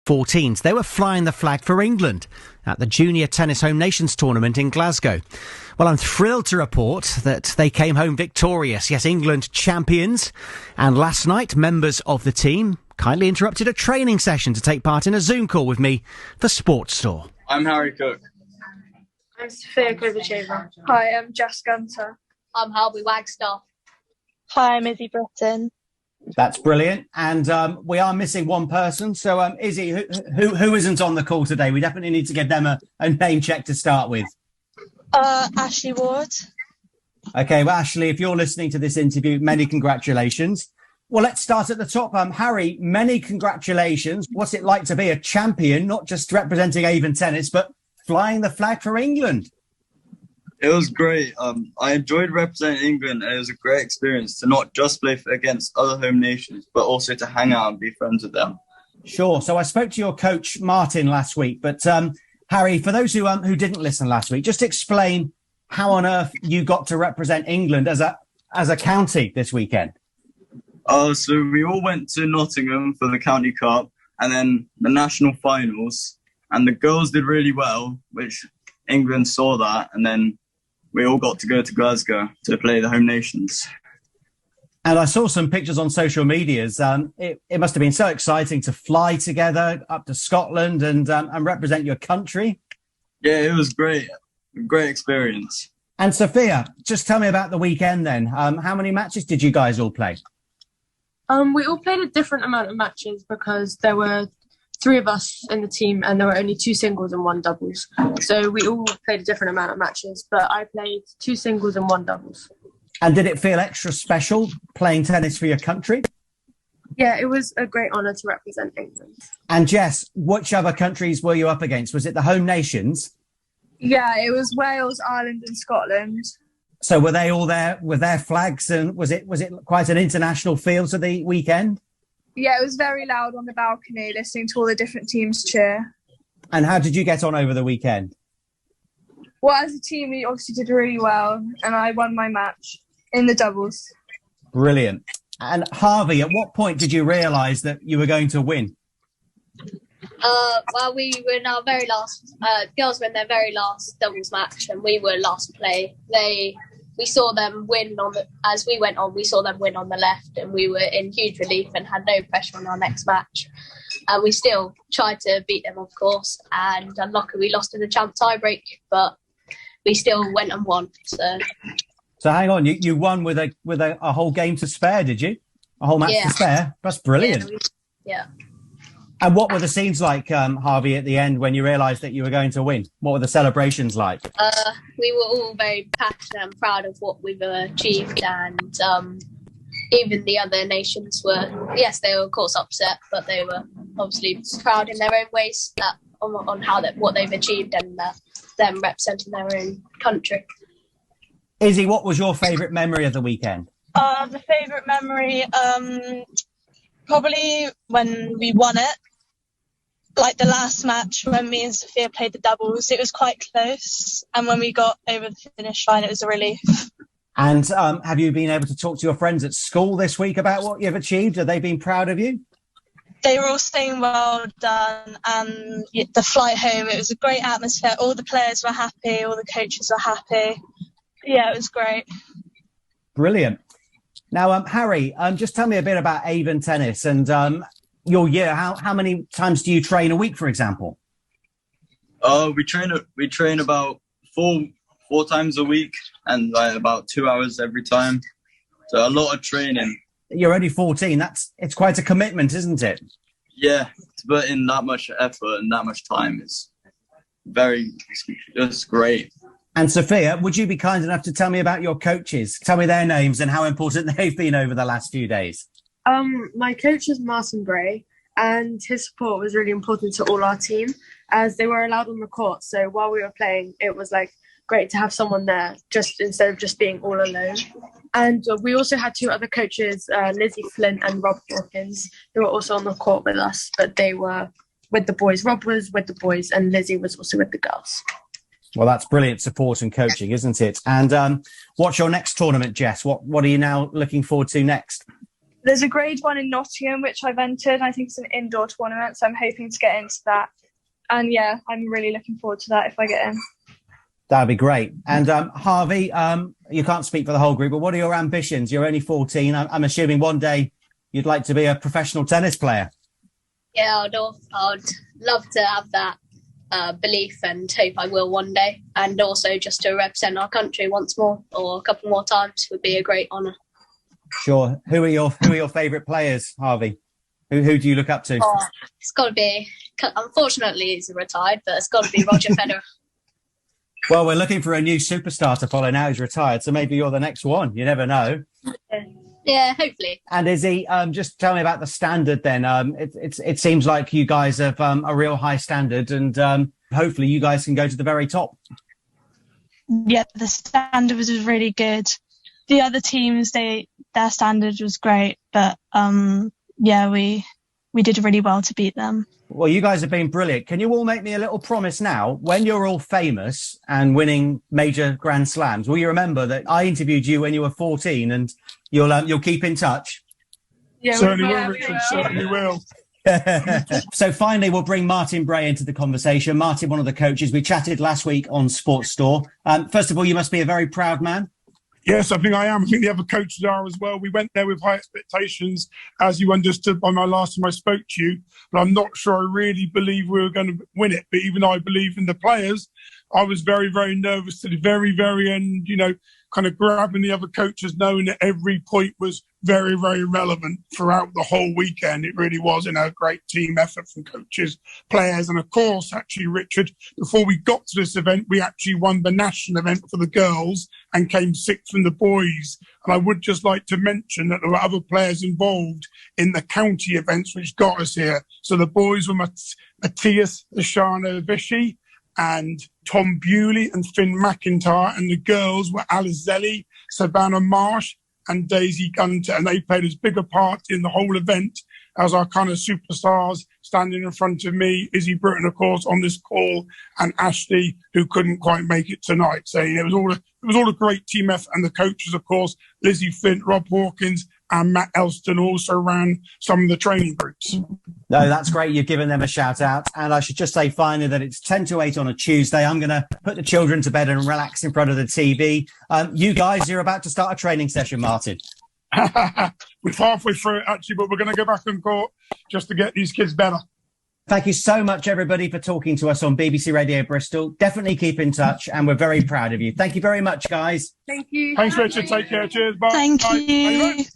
14s. They were flying the flag for England at the Junior Tennis Home Nations tournament in Glasgow. Well, I'm thrilled to report that they came home victorious. Yes, England champions. And last night, members of the team kindly interrupted a training session to take part in a Zoom call with me for Sports Store. I'm Harry Cook. I'm Sophia Kovacheva. Hi, I'm Jess Gunter. I'm Harvey Wagstaff. Hi, I'm Izzy Britton. That's brilliant. And we are missing one person. So, Izzy, who isn't on the call today? We definitely need to give them a name check to start with. Ashley Ward. OK, well, Ashley, if you're listening to this interview, many congratulations. Well, let's start at the top. Harry, many congratulations. What's it like to be a champion, not just representing Avon Tennis, but flying the flag for England? It was great. I enjoyed representing England, and it was a great experience to not just play against other home nations, but also to hang out and be friends with them. Sure. So I spoke to your coach, Martin, last week. But Harry, for those who didn't listen last week, just explain how on earth you got to represent England as a county this weekend. So we all went to Nottingham for the County Cup and then the national finals. And the girls did really well, which England saw that. And then we all got to go to Glasgow to play the home nations. And I saw some pictures on social medias. It must have been so exciting to fly together up to Scotland and represent your country. Yeah, it was great. Great experience. And Sophia, just tell me about the weekend then. How many matches did you guys all play? We all played a different amount of matches because there were 3 of us in the team and there were only 2 singles and 1 doubles. So we all played a different amount of matches, but I played 2 singles and 1 doubles. And did it feel extra special playing tennis for your country? Yeah, it was a great honour to represent England. And Jess, which other countries were you up against? Was it the home nations? Yeah, it was Wales, Ireland and Scotland. So were they all there with their flags, and was it quite an international feel to the weekend? Yeah, it was very loud on the balcony, listening to all the different teams cheer. And how did you get on over the weekend? Well, as a team, we obviously did really well, and I won my match in the doubles. Brilliant. And Harvey, at what point did you realise that you were going to win? Well, we were in our very last, girls were in their very last doubles match, and we were last to play. We saw them win as we went on, we saw them win on the left, and we were in huge relief and had no pressure on our next match. And we still tried to beat them, of course, and unluckily we lost in the champ tiebreak, but we still went and won. So hang on, you won with a whole game to spare, did you? A whole match to spare? That's brilliant. Yeah. And what were the scenes like, Harvey, at the end when you realised that you were going to win? What were the celebrations like? We were all very passionate and proud of what we've achieved, and even the other nations were, yes, they were of course upset, but they were obviously proud in their own ways on what they've achieved and them representing their own country. Izzy, what was your favourite memory of the weekend? The favourite memory, probably when we won it. Like the last match when me and Sophia played the doubles, it was quite close. And when we got over the finish line, it was a relief. And have you been able to talk to your friends at school this week about what you've achieved? Have they been proud of you? They were all saying well done. And the flight home, it was a great atmosphere. All the players were happy. All the coaches were happy. Yeah, it was great. Brilliant. Now, Harry, just tell me a bit about Avon Tennis and your year. How many times do you train a week, for example? We train about four times a week and about 2 hours every time. So a lot of training. You're only 14. It's quite a commitment, isn't it? Yeah, to put in that much effort and that much time is it's great. And Sophia, would you be kind enough to tell me about your coaches? Tell me their names and how important they've been over the last few days. My coach is Martin Bray, and his support was really important to all our team as they were allowed on the court. So while we were playing, it was great to have someone there just instead of just being all alone. And we also had 2 other coaches, Lizzie Flint and Rob Hawkins, who were also on the court with us, but they were with the boys. Rob was with the boys and Lizzie was also with the girls. Well, that's brilliant support and coaching, isn't it? And what's your next tournament, Jess? What are you now looking forward to next? There's a grade 1 in Nottingham, which I've entered. I think it's an indoor tournament, so I'm hoping to get into that. And yeah, I'm really looking forward to that if I get in. That'd be great. And Harvey, you can't speak for the whole group, but what are your ambitions? You're only 14. I'm assuming one day you'd like to be a professional tennis player. Yeah, I'd love to have that belief and hope I will one day. And also just to represent our country once more or a couple more times would be a great honour. Sure. Who are your favourite players, Harvey? Who do you look up to? Oh, it's got to be, unfortunately he's retired, but it's got to be Roger Federer. Well, we're looking for a new superstar to follow now he's retired, so maybe you're the next one. You never know. Yeah, hopefully. And Izzy, just tell me about the standard then. It seems like you guys have a real high standard, and hopefully you guys can go to the very top. Yeah, the standard was really good. The other teams, their standard was great, but yeah, we did really well to beat them. Well, you guys have been brilliant. Can you all make me a little promise now? When you're all famous and winning major Grand Slams, will you remember that I interviewed you when you were 14, and you'll keep in touch? Yeah, certainly will, Richard. Certainly will. So finally, we'll bring Martin Bray into the conversation. Martin, one of the coaches. We chatted last week on Sports Store. First of all, you must be a very proud man. Yes, I think I am. I think the other coaches are as well. We went there with high expectations, as you understood by my last time I spoke to you. But I'm not sure I really believe we were going to win it. But even though I believe in the players, I was very, very nervous to the very, very end, kind of grabbing the other coaches, knowing that every point was very, very relevant throughout the whole weekend. It really was, a great team effort from coaches, players. And of course, actually, Richard, before we got to this event, we actually won the national event for the girls and came sixth from the boys. And I would just like to mention that there were other players involved in the county events, which got us here. So the boys were Matthias Lashana Vichy and Tom Bewley and Finn McIntyre, and the girls were Alice Zelli, Savannah Marsh and Daisy Gunter, and they played as big a part in the whole event as our kind of superstars standing in front of me, Izzy Britton, of course, on this call, and Ashley, who couldn't quite make it tonight. So it was all a great team effort, and the coaches, of course, Lizzie Flint, Rob Hawkins, and Matt Elston also ran some of the training groups. No, that's great. You've given them a shout out. And I should just say finally that it's 10 to 8 on a Tuesday. I'm going to put the children to bed and relax in front of the TV. You guys, you're about to start a training session, Martin. We're halfway through it, actually, but we're going to go back on court just to get these kids better. Thank you so much, everybody, for talking to us on BBC Radio Bristol. Definitely keep in touch, and we're very proud of you. Thank you very much, guys. Thank you. Thanks, Richard. Take care. Cheers. Bye. Thank Bye. you. Bye.